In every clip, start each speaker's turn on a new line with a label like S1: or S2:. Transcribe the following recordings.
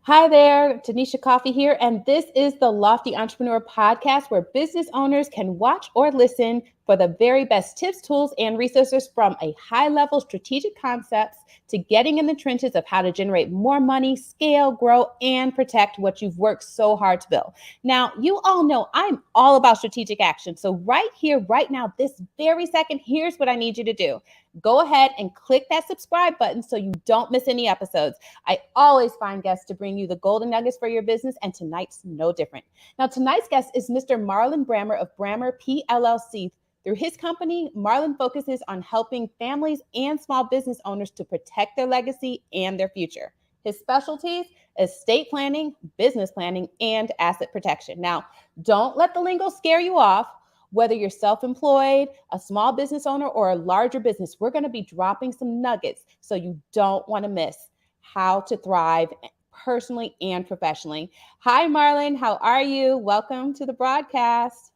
S1: Hi there, Tanisha Coffey here, and this is the Lofty Entrepreneur Podcast where business owners can watch or listen for the very best tips, tools, and resources from a high-level strategic concepts to getting in the trenches of how to generate more money, scale, grow, and protect what you've worked so hard to build. Now, you all know I'm all about strategic action, so right here, right now, this very second, here's what I need you to do. Go ahead and click that subscribe button so you don't miss any episodes. I always find guests to bring you the golden nuggets for your business, and tonight's no different. Now, tonight's guest is Mr. Marlon Brammer of Brammer PLLC. Through his company, Marlon focuses on helping families and small business owners to protect their legacy and their future. His specialties: estate planning, business planning, and asset protection. Now, don't let the lingo scare you off. Whether you're self-employed, a small business owner, or a larger business, we're going to be dropping some nuggets so you don't want to miss how to thrive personally and professionally. Hi, Marlon. How are you? Welcome to the broadcast.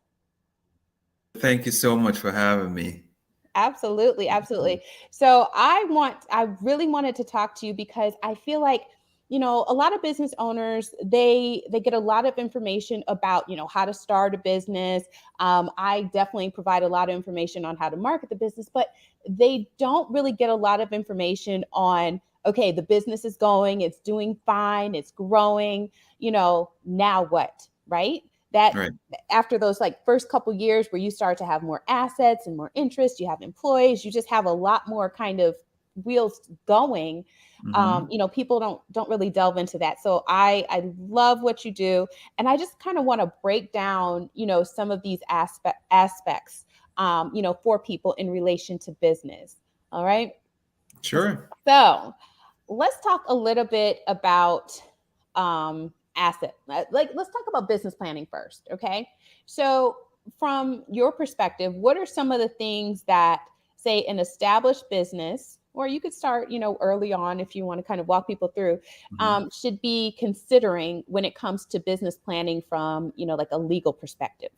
S2: Thank you so much for having me.
S1: Absolutely, absolutely. So I really wanted to talk to you because I feel like, a lot of business owners, they get a lot of information about, how to start a business. I definitely provide a lot of information on how to market the business, but they don't really get a lot of information on, okay, the business is going, it's doing fine, it's growing, now what, right? That
S2: Right.
S1: after those like first couple years where you start to have more assets and more interest, you have employees, you just have a lot more kind of wheels going.
S2: Hmm.
S1: People don't really delve into that. So I love what you do, and I just kind of want to break down some of these aspects for people in relation to business. All right.
S2: Sure.
S1: So let's talk a little bit about asset. Let's talk about business planning first, okay? So, from your perspective, what are some of the things that, say, an established business, or you could start, early on if you want to kind of walk people through,
S2: Hmm.
S1: should be considering when it comes to business planning from, like a legal perspective?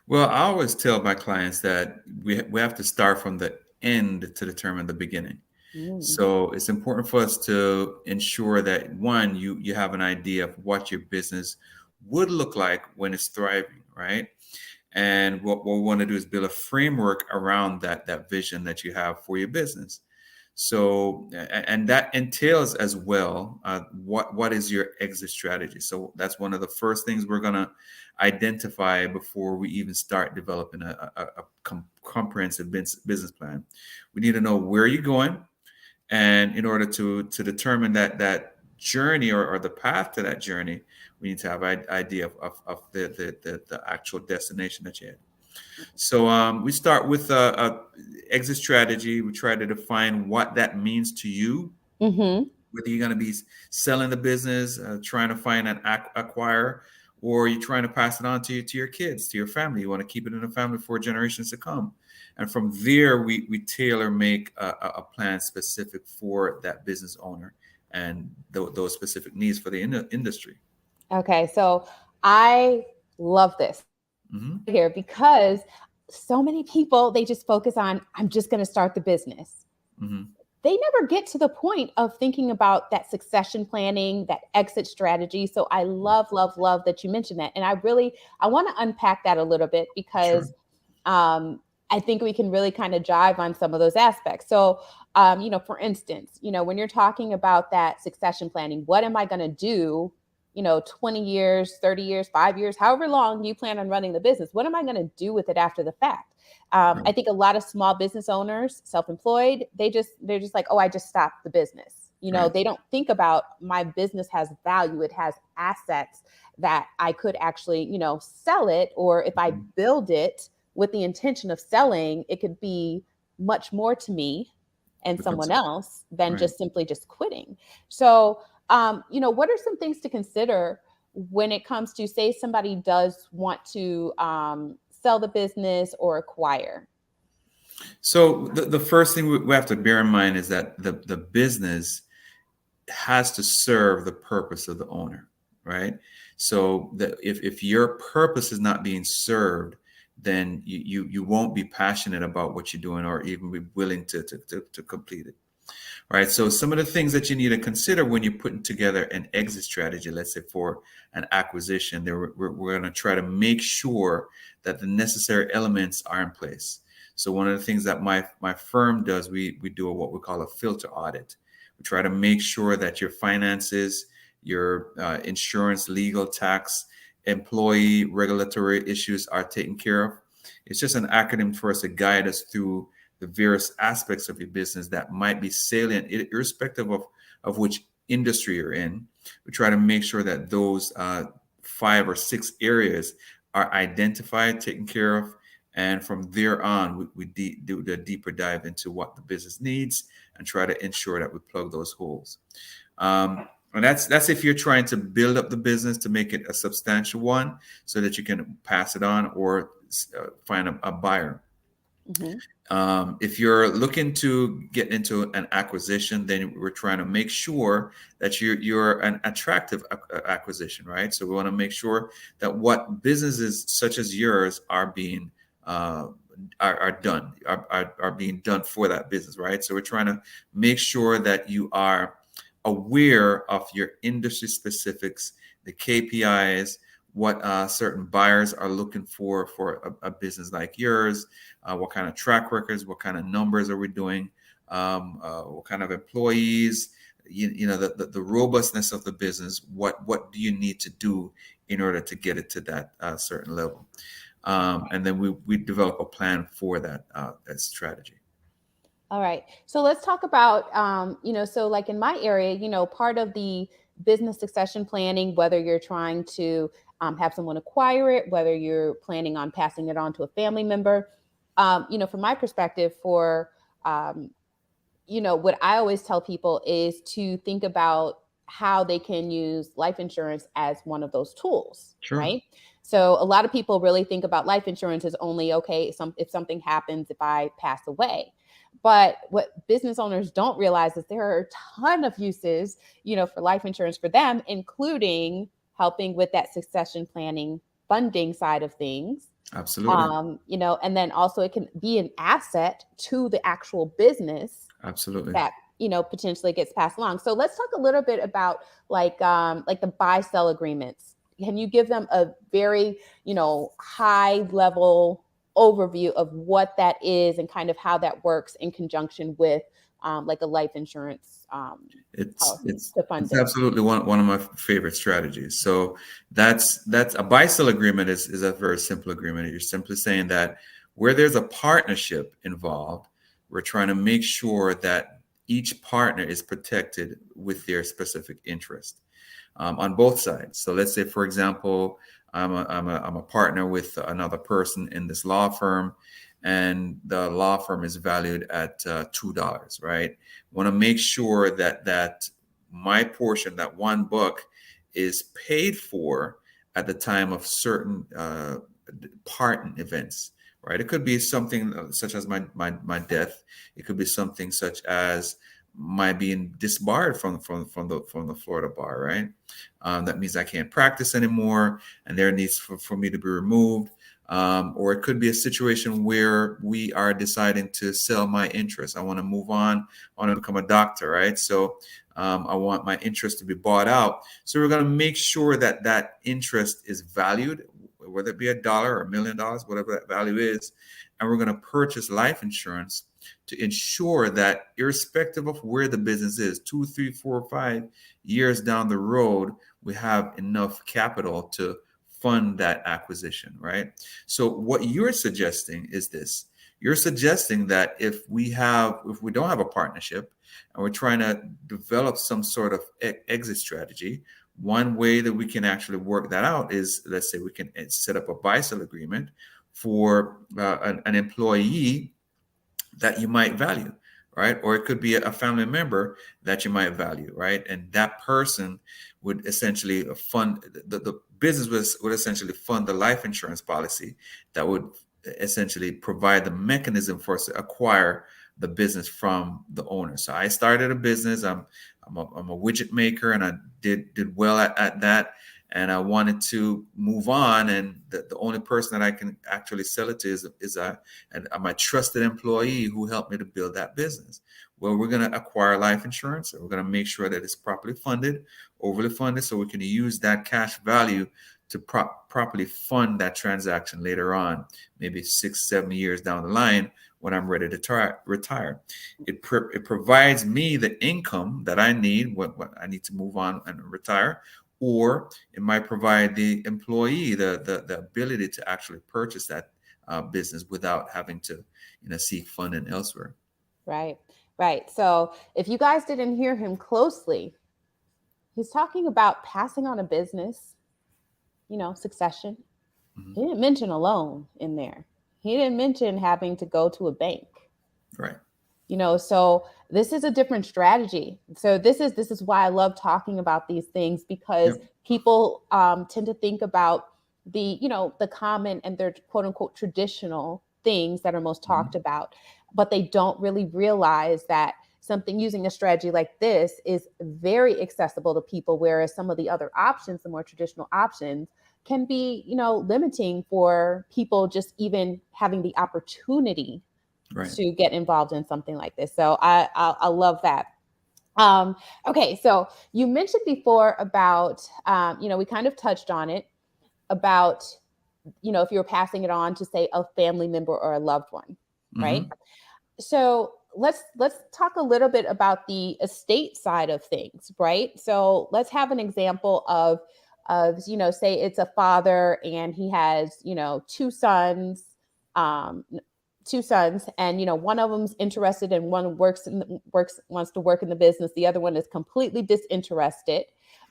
S2: Well, I always tell my clients that we have to start from the end to determine the beginning.
S1: Mm,
S2: So it's important for us to ensure that one, you have an idea of what your business would look like when it's thriving, right? And what we want to do is build a framework around that vision that you have for your business. So, and that entails as well, what is your exit strategy? So that's one of the first things we're gonna identify before we even start developing a comprehensive business plan. We need to know where you're going, and in order to determine that journey, or the path to that journey, we need to have an idea of the actual destination that you're in. So we start with a exit strategy. We try to define what that means to you,
S1: mm-hmm.
S2: whether you're going to be selling the business, trying to find an acquirer, or you're trying to pass it on to your kids, to your family. You want to keep it in the family for generations to come. And from there, we tailor make a plan specific for that business owner and those specific needs for the industry.
S1: Okay, so I love this
S2: Hmm.
S1: here because so many people, they just focus on, I'm just going to start the business.
S2: Hmm.
S1: They never get to the point of thinking about that succession planning, that exit strategy. So I love, love, love that you mentioned that. And I want to unpack that a little bit
S2: Sure.
S1: because I think we can really kind of jive on some of those aspects. So, for instance, when you're talking about that succession planning, what am I going to do? 20 years, 30 years, 5 years, however long you plan on running the business. What am I going to do with it after the fact? I
S2: Right.
S1: think a lot of small business owners, self-employed, they're just like, oh, I just stopped the business.
S2: Right.
S1: They don't think about my business has value. It has assets that I could actually, sell it, or if I
S2: Mhm.
S1: build it with the intention of selling, it could be much more to me and
S2: Becomes
S1: someone else than
S2: right.
S1: just simply just quitting. So, what are some things to consider when it comes to, say, somebody does want to sell the business or acquire?
S2: So the first thing we have to bear in mind is that the business has to serve the purpose of the owner, right? So that if your purpose is not being served, then you won't be passionate about what you're doing or even be willing to complete it. right? So some of the things that you need to consider when you're putting together an exit strategy, let's say for an acquisition, we're going to try to make sure that the necessary elements are in place. So one of the things that my firm does, we do what we call a filter audit. We try to make sure that your finances, your insurance, legal, tax, employee, regulatory issues are taken care of. It's just an acronym for us to guide us through the various aspects of your business that might be salient, irrespective of which industry you're in. We try to make sure that those 5 or 6 areas are identified, taken care of, and from there on, we do the deeper dive into what the business needs and try to ensure that we plug those holes. And that's if you're trying to build up the business to make it a substantial one, so that you can pass it on or find a buyer.
S1: Mm-hmm.
S2: If you're looking to get into an acquisition, then we're trying to make sure that you're an attractive acquisition, right? So we want to make sure that what businesses such as yours are being are being done for that business, right? So we're trying to make sure that you are aware of your industry specifics, the KPIs, what certain buyers are looking for a business like yours, what kind of track records, what kind of numbers are we doing, what kind of employees, the robustness of the business, what do you need to do in order to get it to that certain level. And then we develop a plan for that strategy.
S1: All right. So let's talk about, so like in my area, part of the business succession planning, whether you're trying to have someone acquire it, whether you're planning on passing it on to a family member, from my perspective, um, what I always tell people is to think about how they can use life insurance as one of those tools,
S2: Sure.
S1: right? So a lot of people really think about life insurance as only, okay, if something happens, if I pass away. But what business owners don't realize is there are a ton of uses, for life insurance for them, including helping with that succession planning funding side of things.
S2: Absolutely.
S1: And then also it can be an asset to the actual business
S2: Absolutely.
S1: that potentially gets passed along. So let's talk a little bit about like the buy sell agreements. Can you give them a very high level overview of what that is and kind of how that works in conjunction with like a life insurance
S2: It's
S1: policy
S2: it's
S1: to fund
S2: it's
S1: it?
S2: absolutely one of my favorite strategies. So that's a buy sell agreement is a very simple agreement. You're simply saying that where there's a partnership involved, we're trying to make sure that each partner is protected with their specific interest on both sides. So let's say, for example, I'm a partner with another person in this law firm, and the law firm is valued at $2, right? Want to make sure that my portion, that $1, is paid for at the time of certain pardon events, right? It could be something such as my death. It could be something such as my being disbarred from the Florida bar, right? That means I can't practice anymore, and there needs for me to be removed. Or it could be a situation where we are deciding to sell my interest. I want to move on. I want to become a doctor, right? So I want my interest to be bought out. So we're going to make sure that that interest is valued, whether it be $1 or $1,000,000, whatever that value is. And we're going to purchase life insurance to ensure that irrespective of where the business is, 2, 3, 4, 5 years down the road, we have enough capital to fund that acquisition, right? So what you're suggesting is this. You're suggesting that if we don't have a partnership and we're trying to develop some sort of exit strategy, one way that we can actually work that out is, let's say we can set up a buy-sell agreement for an employee that you might value, right? Or it could be a family member that you might value, right? And that person would essentially fund the business would essentially fund the life insurance policy that would essentially provide the mechanism for us to acquire the business from the owner. So I started a business. I'm a widget maker, and I did well at that. And I wanted to move on, and the only person that I can actually sell it to is my trusted employee who helped me to build that business. Well, we're going to acquire life insurance, and we're going to make sure that it's properly funded, overly funded, so we can use that cash value to properly fund that transaction later on, maybe 6, 7 years down the line when I'm ready to retire. It provides me the income that I need when I need to move on and retire, or it might provide the employee the ability to actually purchase that business without having to seek funding elsewhere.
S1: Right. Right. So if you guys didn't hear him closely, he's talking about passing on a business, succession.
S2: Mm-hmm.
S1: He didn't mention a loan in there. He didn't mention having to go to a bank.
S2: Right.
S1: So this is a different strategy. So this is why I love talking about these things, because people tend to think about the common and their quote unquote traditional things that are most talked about, but they don't really realize that something using a strategy like this is very accessible to people, whereas some of the other options, the more traditional options, can be limiting for people just even having the opportunity to get involved in something like this. So I love that. Okay, so you mentioned before about we kind of touched on it about if you were passing it on to, say, a family member or a loved one, right? So let's talk a little bit about the estate side of things, right? So let's have an example of say it's a father and he has two sons, and one of them's interested and one wants to work in the business. The other one is completely disinterested,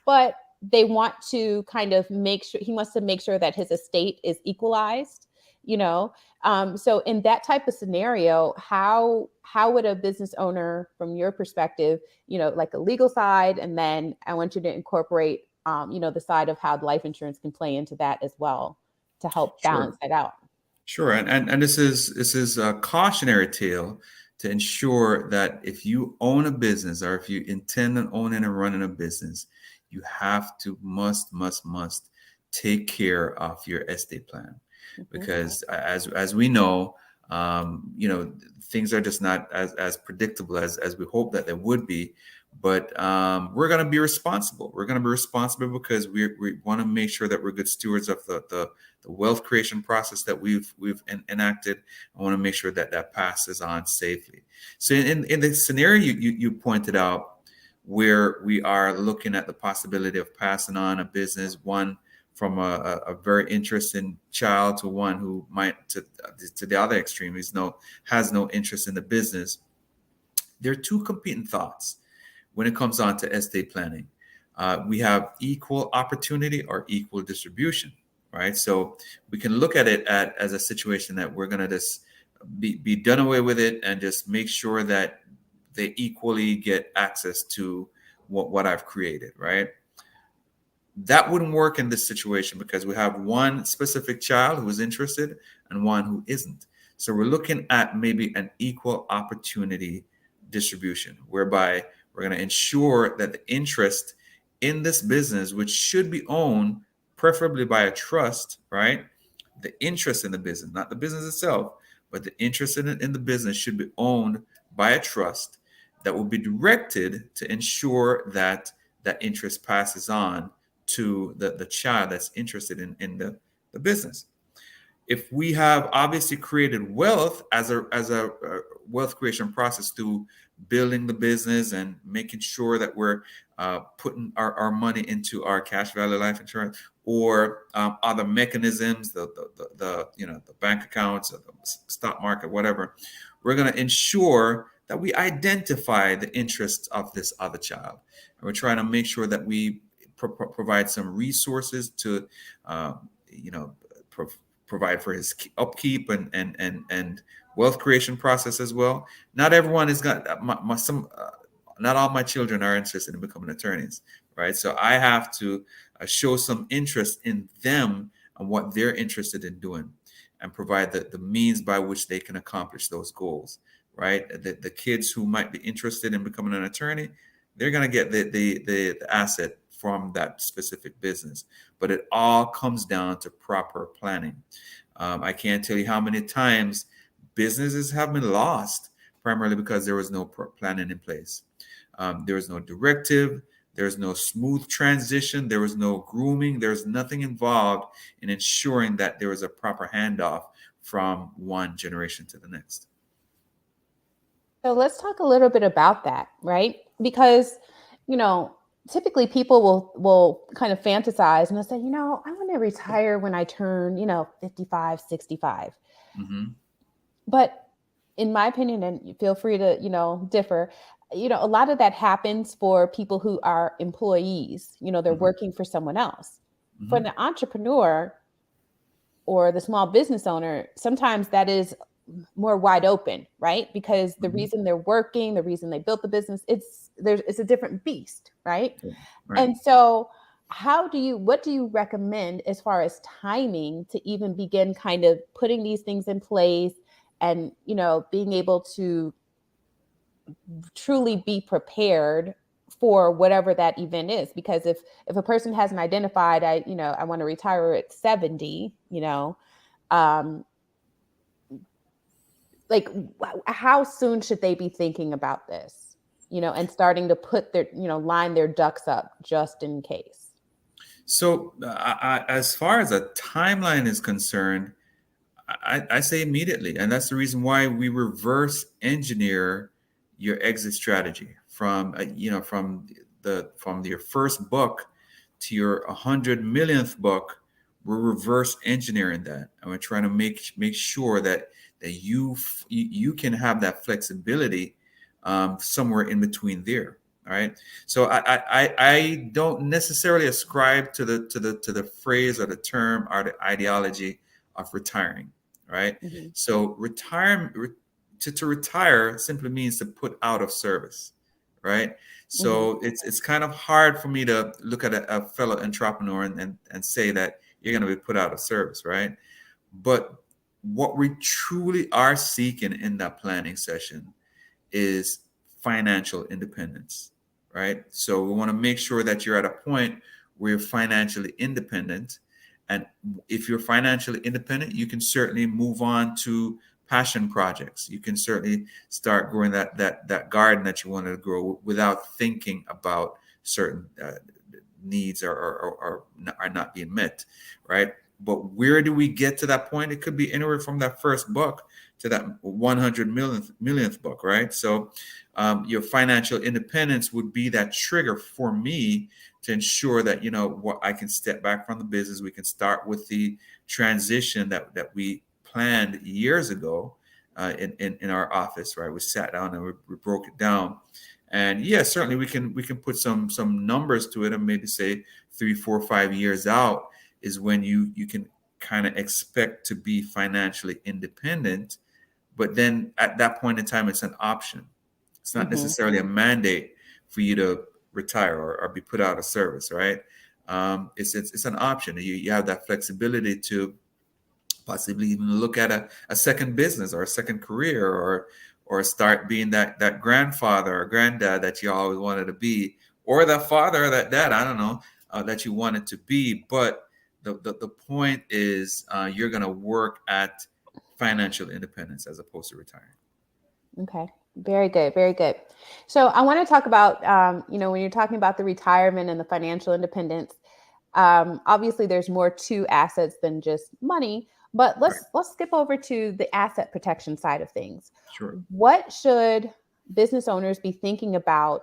S1: but they want to kind of he wants to make sure that his estate is equalized. So in that type of scenario, how would a business owner, from your perspective, like a legal side, and then I want you to incorporate the side of how life insurance can play into that as well to help balance that out.
S2: Sure, and this is a cautionary tale to ensure that if you own a business, or if you intend on owning and running a business, you have to must take care of your estate plan, because as we know, things are just not as predictable as we hope that they would be. But we're going to be responsible. We're going to be responsible because we want to make sure that we're good stewards of the wealth creation process that we've enacted. I want to make sure that passes on safely. So in the scenario you pointed out, where we are looking at the possibility of passing on a business, one from a very interesting child to one who might to the other extreme has no interest in the business, there are two competing thoughts when it comes on to estate planning. We have equal opportunity or equal distribution, right? So we can look at it as a situation that we're going to just be done away with it and just make sure that they equally get access to what I've created, right? That wouldn't work in this situation because we have one specific child who is interested and one who isn't. So we're looking at maybe an equal opportunity distribution, whereby we're going to ensure that the interest in this business, which should be owned preferably by a trust, right? The interest in the business, not the business itself, but the interest in the business should be owned by a trust that will be directed to ensure that that interest passes on to the child that's interested in the business. If we have obviously created wealth as a wealth creation process through building the business and making sure that we're putting our money into our cash value life insurance, or other mechanisms, the bank accounts, or the stock market, whatever, we're going to ensure that we identify the interests of this other child, and we're trying to make sure that we provide some resources to provide for his upkeep and wealth creation process as well. Not everyone is got not all my children are interested in becoming attorneys, right? So I have to show some interest in them and what they're interested in doing, and provide the means by which they can accomplish those goals, right? The kids who might be interested in becoming an attorney, they're going to get the asset from that specific business. But it all comes down to proper planning. I can't tell you how many times businesses have been lost primarily because there was no planning in place. There was no directive. There was no smooth transition. There was no grooming. There was nothing involved in ensuring that there was a proper handoff from one generation to the next.
S1: So let's talk a little bit about that, right? Because, you know, typically people will kind of fantasize and they'll say, I want to retire when I turn, 55, 65.
S2: Mm-hmm.
S1: But in my opinion, and feel free to, differ, a lot of that happens for people who are employees, they're
S2: Mm-hmm.
S1: working for someone else. For
S2: Mm-hmm.
S1: the entrepreneur or the small business owner, sometimes that is more wide open, right? Because the
S2: Mm-hmm.
S1: reason they're working, the reason they built the business, it's a different beast, right?
S2: Right.
S1: And so what do you recommend as far as timing to even begin kind of putting these things in place and, being able to truly be prepared for whatever that event is? Because if a person hasn't identified, I want to retire at 70, um, like how soon should they be thinking about this, and starting to put their, line their ducks up just in case?
S2: So, as far as a timeline is concerned, I say immediately, and that's the reason why we reverse engineer your exit strategy from from your first book to your 100 millionth book. We're reverse engineering that, and we're trying to make sure that you can have that flexibility somewhere in between there. All right. So I don't necessarily ascribe to the phrase or the term or the ideology of retiring. Right.
S1: Mm-hmm.
S2: So to retire simply means to put out of service. Right.
S1: Mm-hmm.
S2: So it's kind of hard for me to look at a fellow entrepreneur and say that you're going to be put out of service. Right. But what we truly are seeking in that planning session is financial independence, right? So we want to make sure that you're at a point where you're financially independent. And if you're financially independent, you can certainly move on to passion projects. You can certainly start growing that garden that you wanted to grow without thinking about certain needs are not being met, right? But where do we get to that point? It could be anywhere from that first book to that 100 millionth book, right? So your financial independence would be that trigger for me to ensure that what I can step back from the business. We can start with the transition that we planned years ago in our office, right? We sat down and we broke it down. And yeah, certainly we can put some numbers to it and maybe say 3, 4, 5 years out is when you can kind of expect to be financially independent. But then at that point in time, it's an option. It's not
S1: Mm-hmm.
S2: necessarily a mandate for you to retire or be put out of service, right? It's an option. You have that flexibility to possibly even look at a second business or a second career or start being that grandfather or granddad that you always wanted to be, or that father or that dad, I don't know, that you wanted to be. But the point is you're going to work at financial independence as opposed to retiring.
S1: Okay. Very good. Very good. So I want to talk about, when you're talking about the retirement and the financial independence, obviously there's more to assets than just money, but
S2: Right.
S1: let's skip over to the asset protection side of things.
S2: Sure.
S1: What should business owners be thinking about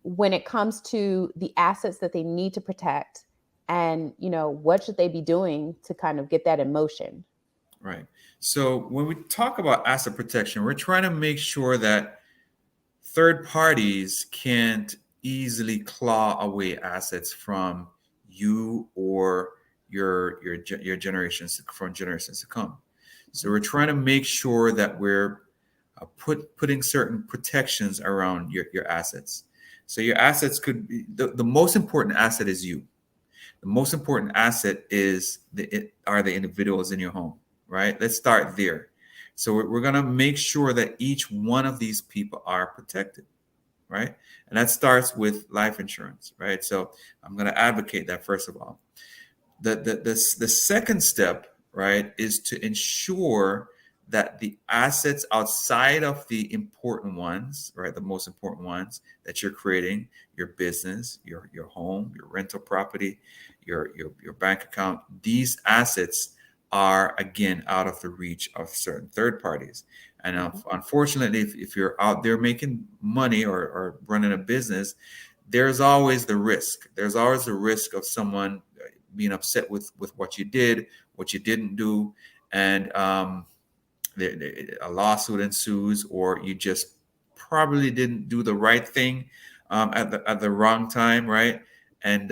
S1: when it comes to the assets that they need to protect? And, what should they be doing to kind of get that in motion?
S2: Right. So when we talk about asset protection, we're trying to make sure that third parties can't easily claw away assets from you or your generations from generations to come. So we're trying to make sure that we're putting certain protections around your assets. So your assets could be the most important asset is you. The most important asset is are the individuals in your home, right? Let's start there. So we're going to make sure that each one of these people are protected, right? And that starts with life insurance, right? So I'm going to advocate that first of all. The second step, right, is to ensure that the assets outside of the important ones, right, the most important ones that you're creating, your business, your home, your rental property, your bank account, these assets are again out of the reach of certain third parties. And unfortunately, if you're out there making money or running a business, there's always the risk. There's always the risk of someone being upset with what you did, what you didn't do, and a lawsuit ensues, or you just probably didn't do the right thing at the wrong time, right? And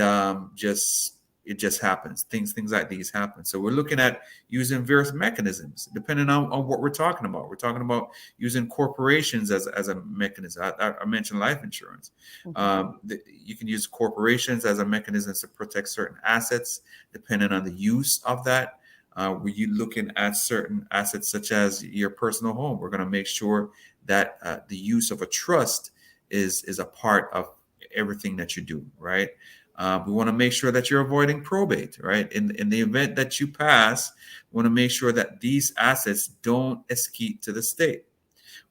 S2: just it just happens. Things like these happen. So we're looking at using various mechanisms depending on what we're talking about. We're talking about using corporations as a mechanism. I mentioned life insurance. You can use corporations as a mechanism to protect certain assets depending on the use of that. Were you looking at certain assets such as your personal home? We're going to make sure that the use of a trust is a part of everything that you do, right? We want to make sure that you're avoiding probate, right? In the event that you pass, we want to make sure that these assets don't escape to the state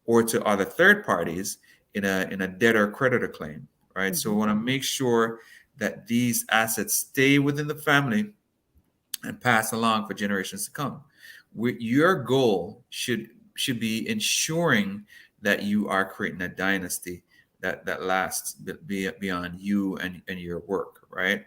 S2: or to other third parties in a debtor creditor claim, right? So we want to make sure that these assets stay within the family and pass along for generations to come. Your goal should be ensuring that you are creating a dynasty that lasts beyond you and your work, right?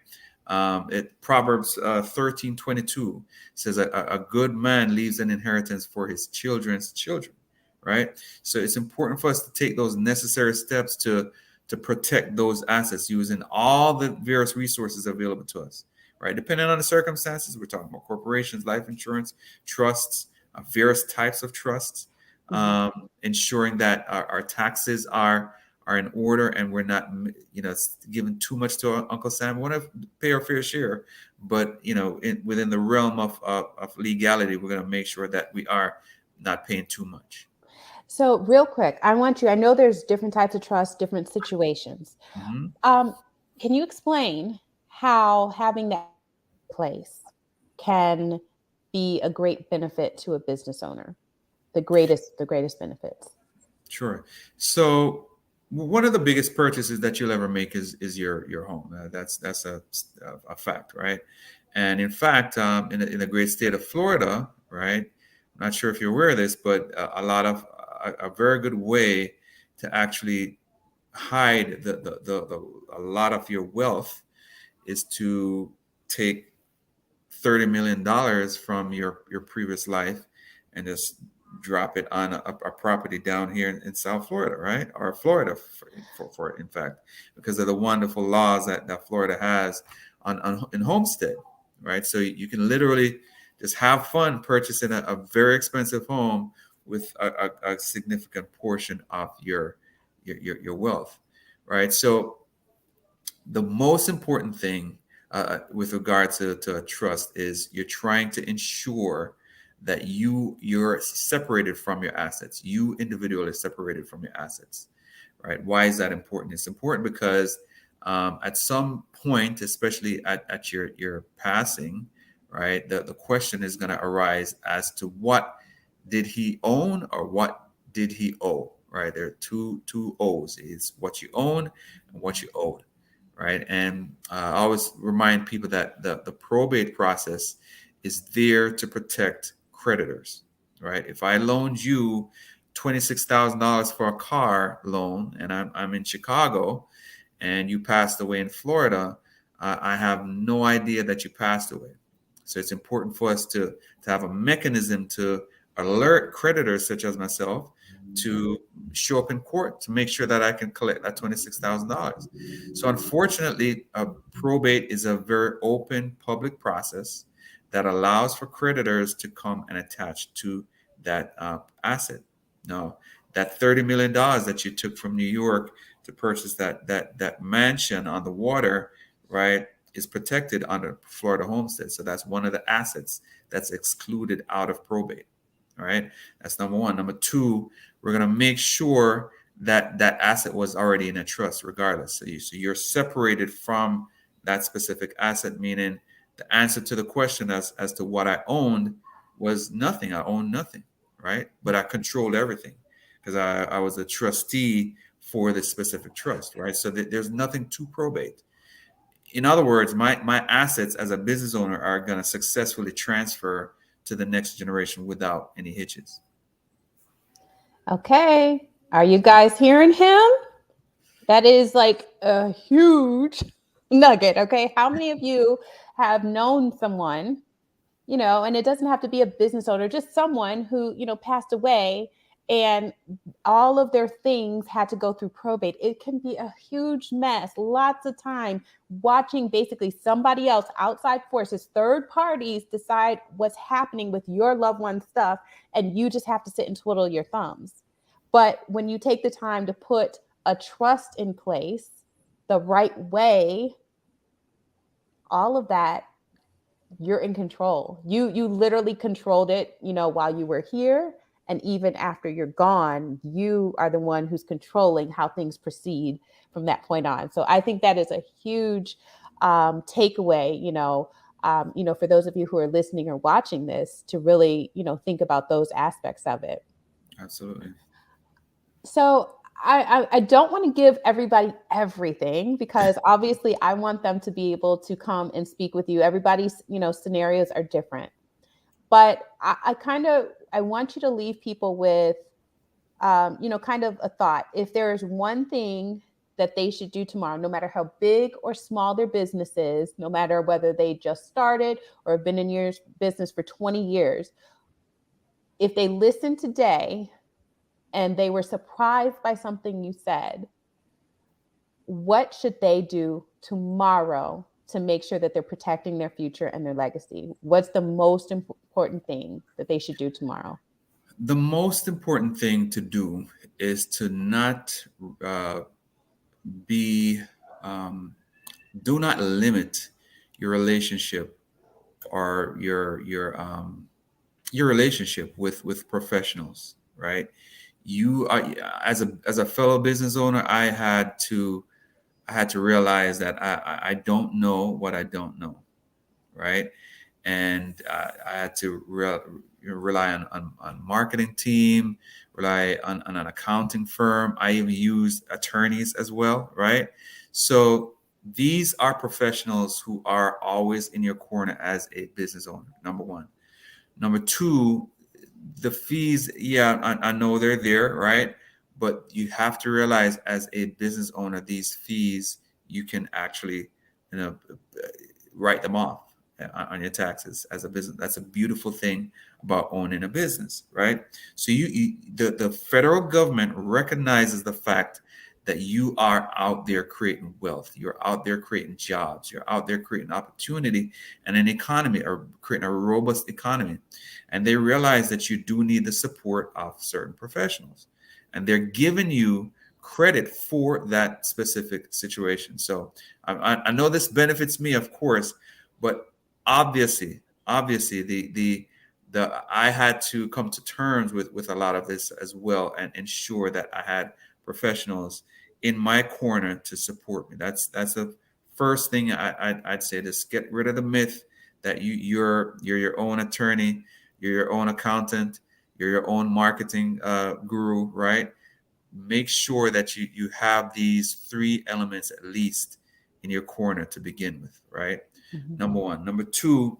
S2: Proverbs 13:22 says a good man leaves an inheritance for his children's children, right? So it's important for us to take those necessary steps to protect those assets using all the various resources available to us, right? Depending on the circumstances, we're talking about corporations, life insurance, trusts, various types of trusts, ensuring that our taxes are in order and we're not, giving too much to Uncle Sam. We want to pay our fair share, but within the realm of legality, we're going to make sure that we are not paying too much.
S1: So real quick, I know there's different types of trust, different situations. Can you explain how having that in place can be a great benefit to a business owner? The greatest benefits.
S2: Sure. So one of the biggest purchases that you'll ever make is your home. That's a fact, right? And in fact, in the great state of Florida, right? I'm not sure if you're aware of this, but a very good way to actually hide a lot of your wealth is to take $30 million from your previous life and just drop it on a property down here in South Florida, right? Or Florida, for in fact, because of the wonderful laws that Florida has in homestead, right? So you can literally just have fun purchasing a very expensive home with a significant portion of your wealth, right? So the most important thing with regard to a trust is you're trying to ensure that you're separated from your assets. You individually separated from your assets, right? Why is that important? It's important because at some point, especially at your passing, right, the question is going to arise as to what did he own or what did he owe, right? There are two O's. It's what you own and what you owed, right? And I always remind people that the probate process is there to protect creditors, right? If I loaned you $26,000 for a car loan and I'm in Chicago and you passed away in Florida, I have no idea that you passed away. So it's important for us to have a mechanism to alert creditors such as myself to show up in court to make sure that I can collect that $26,000. So unfortunately, probate is a very open public process that allows for creditors to come and attach to that asset. Now, that $30 million that you took from New York to purchase that mansion on the water, right, is protected under Florida homestead. So that's one of the assets that's excluded out of probate. All right, that's number one. Number two, we're going to make sure that that asset was already in a trust regardless. So you're separated from that specific asset, meaning the answer to the question as to what I owned was nothing. I owned nothing, right? But I controlled everything because I was a trustee for this specific trust, right? So there's nothing to probate. In other words, my assets as a business owner are going to successfully transfer to the next generation without any hitches.
S1: Okay. Are you guys hearing him? That is like a huge nugget. Okay. How many of you have known someone, and it doesn't have to be a business owner, just someone who, passed away and all of their things had to go through probate? It can be a huge mess. Lots of time watching basically somebody else, outside forces, third parties decide what's happening with your loved one's stuff. And you just have to sit and twiddle your thumbs. But when you take the time to put a trust in place the right way, all of that, you're in control. You literally controlled it, while you were here, and even after you're gone, you are the one who's controlling how things proceed from that point on. So I think that is a huge takeaway, for those of you who are listening or watching this, to really, think about those aspects of it.
S2: Absolutely.
S1: So I don't want to give everybody everything, because obviously I want them to be able to come and speak with you. Everybody's, scenarios are different. But I want you to leave people with, kind of a thought. If there is one thing that they should do tomorrow, no matter how big or small their business is, no matter whether they just started or have been in your business for 20 years, if they listen today and they were surprised by something you said, what should they do tomorrow to make sure that they're protecting their future and their legacy? What's the most important thing that they should do tomorrow?
S2: The most important thing to do is to not be, do not limit your relationship or your relationship with professionals, right? You are, as a fellow business owner, I had to realize that I don't know what I don't know, right? And I had to rely on marketing team, rely on an accounting firm. I even used attorneys as well, right? So these are professionals who are always in your corner as a business owner, number one. Number two, the fees, yeah, I know they're there, right? But you have to realize, as a business owner, these fees, you can actually, you know, write them off on your taxes as a business. That's a beautiful thing about owning a business, right? So the federal government recognizes the fact that you are out there creating wealth, you're out there creating jobs, you're out there creating opportunity and an economy, or creating a robust economy. And they realize that you do need the support of certain professionals, and they're giving you credit for that specific situation. So I know this benefits me, of course, but obviously the I had to come to terms with a lot of this as well, and ensure that I had professionals in my corner to support me. That's the first thing I'd say. Just get rid of the myth that you're your own attorney, you're your own accountant, you're your own marketing guru, right? Make sure that you have these three elements at least in your corner to begin with, right?
S1: Mm-hmm.
S2: Number one. Number two,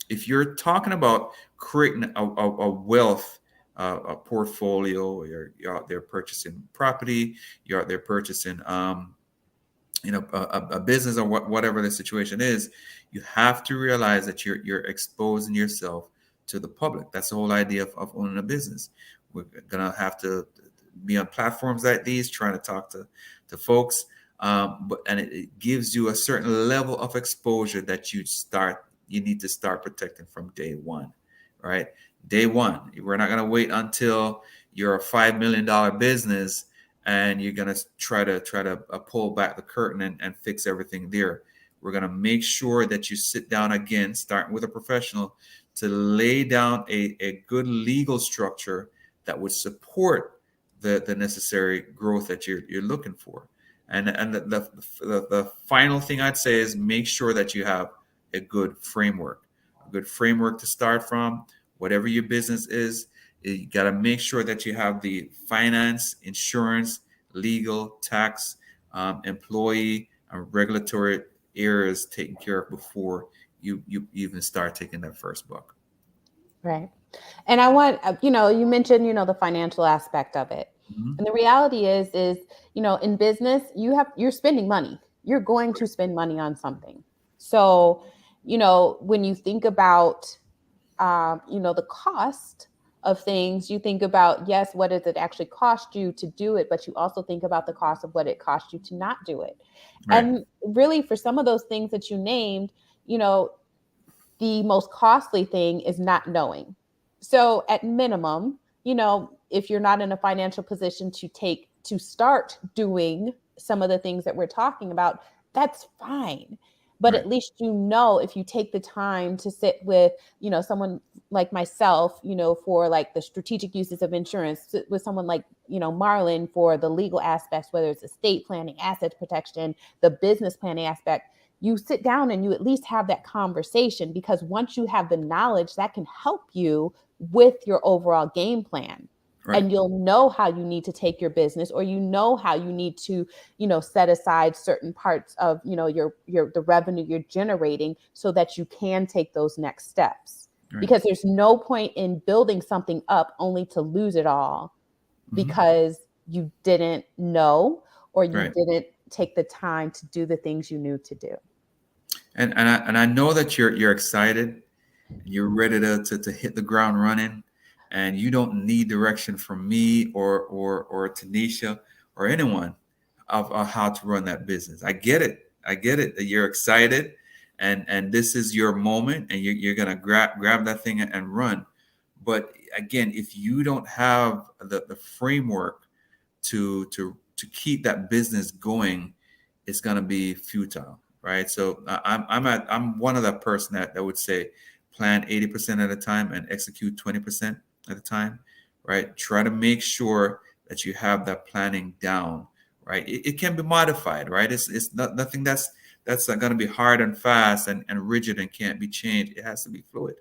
S2: if you're talking about creating a wealth, a portfolio, you're out there purchasing property, you're out there purchasing a business, or whatever the situation is, you have to realize that you're exposing yourself to the public. That's the whole idea of owning a business. We're gonna have to be on platforms like these, trying to talk to folks, and it gives you a certain level of exposure that you need to start protecting from day one, right? Day one. We're not gonna wait until you're a $5 million business and you're gonna try to pull back the curtain and fix everything there. We're gonna make sure that you sit down again, starting with a professional, to lay down a good legal structure that would support the necessary growth that you're looking for. And the final thing I'd say is make sure that you have a good framework to start from, whatever your business is. You got to make sure that you have the finance, insurance, legal, tax, employee, and regulatory areas taken care of before you even start taking that first book.
S1: Right. And I want, you mentioned, the financial aspect of it.
S2: Mhm.
S1: And the reality is, in business, you're spending money. You're going to spend money on something. So, when you think about, the cost of things, you think about, yes, what does it actually cost you to do it? But you also think about the cost of what it costs you to not do it.
S2: Right.
S1: And really, for some of those things that you named, you know, the most costly thing is not knowing. So at minimum, if you're not in a financial position to start doing some of the things that we're talking about, that's fine. But
S2: Right.
S1: at least if you take the time to sit with, someone like myself, for like the strategic uses of insurance, sit with someone like, Marlon for the legal aspects, whether it's estate planning, asset protection, the business planning aspect, you sit down and you at least have that conversation, because once you have the knowledge, that can help you with your overall game plan.
S2: Right.
S1: And you'll know how you need to take your business, or how you need to, set aside certain parts of, the revenue you're generating, so that you can take those next steps.
S2: Right.
S1: Because there's no point in building something up only to lose it all
S2: Mhm.
S1: because you didn't know, or you
S2: Right.
S1: didn't take the time to do the things you knew to do.
S2: And I know that you're excited, you're ready to hit the ground running, and you don't need direction from me or Tanisha or anyone of how to run that business. I get it. I get it that you're excited, and this is your moment, and you're gonna grab that thing and run. But again, if you don't have the framework to keep that business going, it's gonna be futile, right? So I'm one of that person that would say plan 80% at a time and execute 20% at a time, right? Try to make sure that you have that planning down, right? It can be modified, right? It's not nothing that's going to be hard and fast and rigid and can't be changed. It has to be fluid,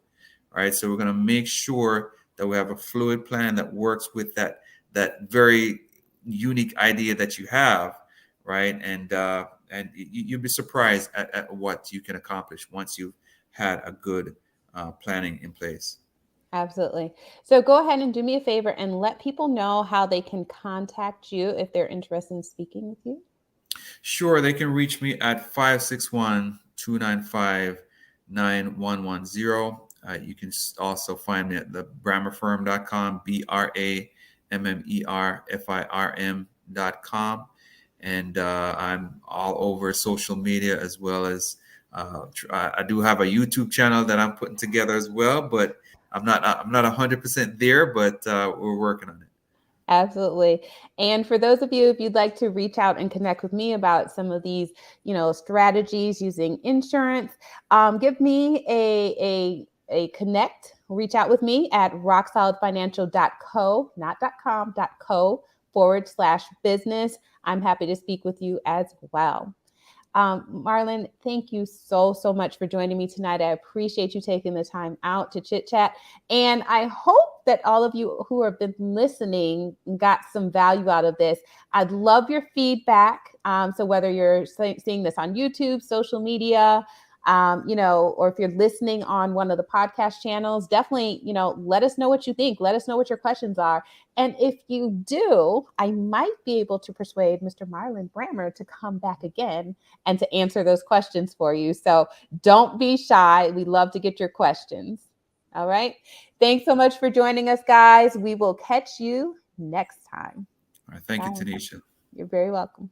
S2: right? So we're going to make sure that we have a fluid plan that works with that very unique idea that you have, right? And you'll be surprised at what you can accomplish once you've had a good planning in place.
S1: Absolutely. So go ahead and do me a favor and let people know how they can contact you if they're interested in speaking with you.
S2: Sure, they can reach me at 561-295-9110. You can also find me at the brammerfirm.com, BRAMMERFIRM.com. And I'm all over social media, as well as I do have a YouTube channel that I'm putting together as well, but I'm not 100% there, but we're working on it.
S1: Absolutely. And for those of you, if you'd like to reach out and connect with me about some of these, strategies using insurance, give me a connect. Reach out with me at rocksolidfinancial.co, not .com, .co/business. I'm happy to speak with you as well. Marlon, thank you so much for joining me tonight. I appreciate you taking the time out to chit chat. And I hope that all of you who have been listening got some value out of this. I'd love your feedback. So whether you're seeing this on YouTube, social media, or if you're listening on one of the podcast channels, definitely, let us know what you think. Let us know what your questions are. And if you do, I might be able to persuade Mr. Marlon Brammer to come back again and to answer those questions for you. So don't be shy. We love to get your questions. All right. Thanks so much for joining us, guys. We will catch you next time.
S2: All right, thank you,
S1: Bye.
S2: Tanisha.
S1: You're very welcome.